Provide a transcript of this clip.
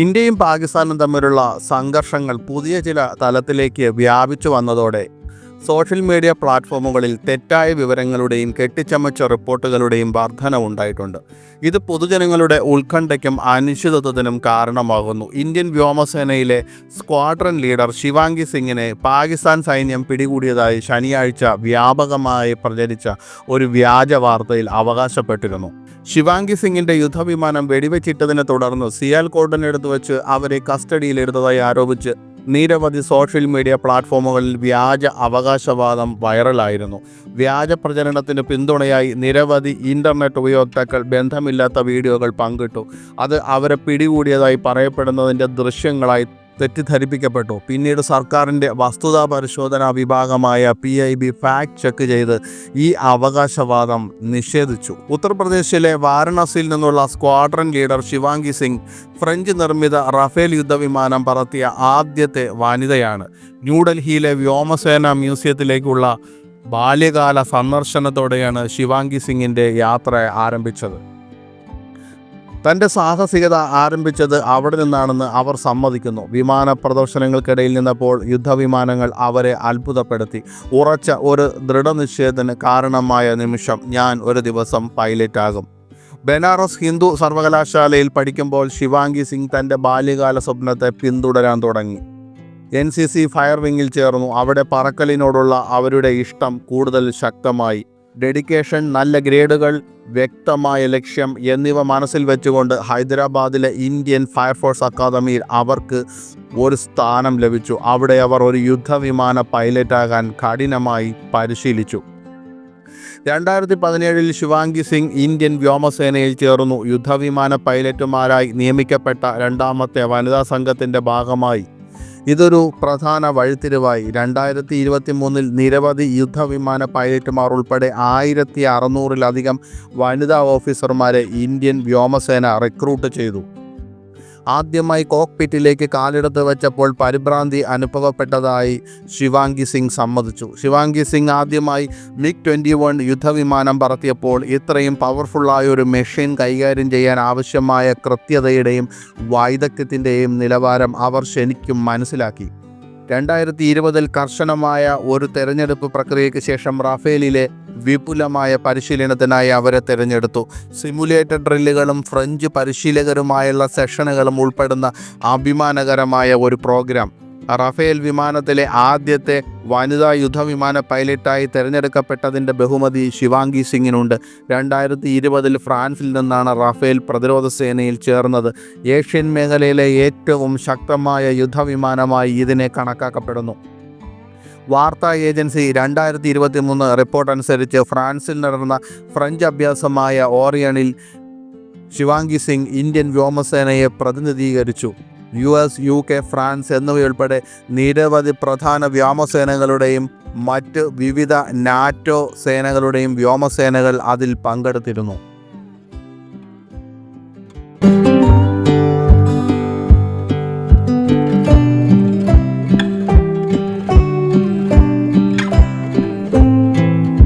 ഇന്ത്യയും പാകിസ്ഥാനും തമ്മിലുള്ള സംഘർഷങ്ങൾ പുതിയ ചില തലത്തിലേക്ക് വ്യാപിച്ചു വന്നതോടെ സോഷ്യൽ മീഡിയ പ്ലാറ്റ്ഫോമുകളിൽ തെറ്റായ വിവരങ്ങളുടെയും കെട്ടിച്ചമച്ച റിപ്പോർട്ടുകളുടെയും വർധനവുണ്ടായിട്ടുണ്ട്. ഇത് പൊതുജനങ്ങളുടെ ഉത്കണ്ഠയ്ക്കും അനിശ്ചിതത്വത്തിനും കാരണമാകുന്നു. ഇന്ത്യൻ വ്യോമസേനയിലെ സ്ക്വാഡ്രൺ ലീഡർ ശിവാംഗി സിംഗിനെ പാകിസ്ഥാൻ സൈന്യം പിടികൂടിയതായി ശനിയാഴ്ച വ്യാപകമായി പ്രചരിച്ച ഒരു വ്യാജ വാർത്തയിൽ അവകാശപ്പെട്ടിരുന്നു. ശിവാംഗി സിംഗിന്റെ യുദ്ധവിമാനം വെടിവെച്ചിട്ടതിനെ തുടർന്ന് സിയാൽകോട്ടിനടുത്ത് വെച്ച് അവരെ കസ്റ്റഡിയിലെടുത്തതായി ആരോപിച്ച് നിരവധി സോഷ്യൽ മീഡിയ പ്ലാറ്റ്ഫോമുകളിൽ വ്യാജ അവകാശവാദം വൈറലായിരുന്നു. വ്യാജ പ്രചരണത്തിന് പിന്തുണയായി നിരവധി ഇൻ്റർനെറ്റ് ഉപയോക്താക്കൾ ബന്ധമില്ലാത്ത വീഡിയോകൾ പങ്കിട്ടു. അത് അവരെ പിടികൂടിയതായി പറയപ്പെടുന്നതിൻ്റെ ദൃശ്യങ്ങളായി തെറ്റിദ്ധരിപ്പിക്കപ്പെട്ടു. പിന്നീട് സർക്കാരിൻ്റെ വസ്തുതാ പരിശോധനാ വിഭാഗമായ PIB ഫാക്ട് ചെക്ക് ചെയ്ത് ഈ അവകാശവാദം നിഷേധിച്ചു. ഉത്തർപ്രദേശിലെ വാരണാസിയിൽ നിന്നുള്ള squadron leader Shivangi Singh French നിർമ്മിത റഫേൽ യുദ്ധവിമാനം പറത്തിയ ആദ്യത്തെ വനിതയാണ്. ന്യൂഡൽഹിയിലെ വ്യോമസേന മ്യൂസിയത്തിലേക്കുള്ള ബാല്യകാല സന്ദർശനത്തോടെയാണ് ശിവാംഗി സിംഗിൻ്റെ യാത്ര ആരംഭിച്ചത്. തൻ്റെ സാഹസികത ആരംഭിച്ചത് അവിടെ നിന്നാണെന്ന് അവർ സമ്മതിക്കുന്നു. വിമാന പ്രദർശനങ്ങൾക്കിടയിൽ നിന്നപ്പോൾ യുദ്ധവിമാനങ്ങൾ അവരെ അത്ഭുതപ്പെടുത്തി. ഉറച്ച ഒരു ദൃഢനിശ്ചയത്തിന് കാരണമായ നിമിഷം, ഞാൻ ഒരു ദിവസം പൈലറ്റാകും. ബനാറസ് ഹിന്ദു സർവകലാശാലയിൽ പഠിക്കുമ്പോൾ ശിവാംഗി സിംഗ് തൻ്റെ ബാല്യകാല സ്വപ്നത്തെ പിന്തുടരാൻ തുടങ്ങി. NCC ഫയർ വിങ്ങിൽ ചേർന്നു. അവിടെ പറക്കലിനോടുള്ള അവരുടെ ഇഷ്ടം കൂടുതൽ ശക്തമായി. ഡെഡിക്കേഷൻ, നല്ല ഗ്രേഡുകൾ, വ്യക്തമായ ലക്ഷ്യം എന്നിവ മനസ്സിൽ വെച്ചുകൊണ്ട് ഹൈദരാബാദിലെ ഇന്ത്യൻ ഫയർഫോഴ്സ് അക്കാദമിയിൽ അവർക്ക് ഒരു സ്ഥാനം ലഭിച്ചു. അവിടെ അവർ ഒരു യുദ്ധവിമാന പൈലറ്റാകാൻ കഠിനമായി പരിശീലിച്ചു. 2017 ശിവാംഗി സിംഗ് ഇന്ത്യൻ വ്യോമസേനയിൽ ചേർന്നു. യുദ്ധവിമാന പൈലറ്റുമാരായി നിയമിക്കപ്പെട്ട രണ്ടാമത്തെ വനിതാ സംഘത്തിൻ്റെ ഭാഗമായി. ഇതൊരു പ്രധാന വഴിത്തിരിവായി. 2023 നിരവധി യുദ്ധവിമാന പൈലറ്റുമാർ ഉൾപ്പെടെ 1600-ലധികം വനിതാ ഓഫീസർമാരെ ഇന്ത്യൻ വ്യോമസേന റിക്രൂട്ട് ചെയ്തു. ആദ്യമായി കോക്പിറ്റിലേക്ക് കാലെടുത്ത് വെച്ചപ്പോൾ പരിഭ്രാന്തി അനുഭവപ്പെട്ടതായി ശിവാംഗി സിംഗ് സമ്മതിച്ചു. ശിവാംഗി സിംഗ് ആദ്യമായി MiG-21 യുദ്ധവിമാനം പറത്തിയപ്പോൾ ഇത്രയും പവർഫുള്ളായ ഒരു മെഷീൻ കൈകാര്യം ചെയ്യാൻ ആവശ്യമായ കൃത്യതയുടെയും വൈദഗ്ധ്യത്തിൻ്റെയും നിലവാരം അവർ ശരിക്കും മനസ്സിലാക്കി. 2020 കർശനമായ ഒരു തെരഞ്ഞെടുപ്പ് പ്രക്രിയയ്ക്ക് ശേഷം റഫേലിലെ വിപുലമായ പരിശീലനത്തിനായി അവരെ തിരഞ്ഞെടുത്തു. സിമുലേറ്റഡ് ഡ്രില്ലുകളും ഫ്രഞ്ച് പരിശീലകരുമായുള്ള സെഷനുകളും ഉൾപ്പെടുന്ന അഭിമാനകരമായ ഒരു പ്രോഗ്രാം. റഫേൽ വിമാനത്തിലെ ആദ്യത്തെ വനിതാ യുദ്ധവിമാന പൈലറ്റായി തിരഞ്ഞെടുക്കപ്പെട്ടതിൻ്റെ ബഹുമതി ശിവാംഗി സിംഗിനുണ്ട്. 2020 ഫ്രാൻസിൽ നിന്നാണ് റഫേൽ പ്രതിരോധ സേനയിൽ ചേർന്നത്. ഏഷ്യൻ മേഖലയിലെ ഏറ്റവും ശക്തമായ യുദ്ധവിമാനമായി ഇതിനെ കണക്കാക്കപ്പെടുന്നു. വാർത്താ ഏജൻസി 2023 റിപ്പോർട്ട് അനുസരിച്ച് ഫ്രാൻസിൽ നടന്ന ഫ്രഞ്ച് അഭ്യാസമായ ഓറിയണിൽ ശിവാംഗി സിംഗ് ഇന്ത്യൻ വ്യോമസേനയെ പ്രതിനിധീകരിച്ചു. US, UK, ഫ്രാൻസ് എന്നിവയുൾപ്പെടെ നിരവധി പ്രധാന വ്യോമസേനകളുടെയും മറ്റ് വിവിധ NATO സേനകളുടെയും വ്യോമസേനകൾ അതിൽ പങ്കെടുത്തിരുന്നു.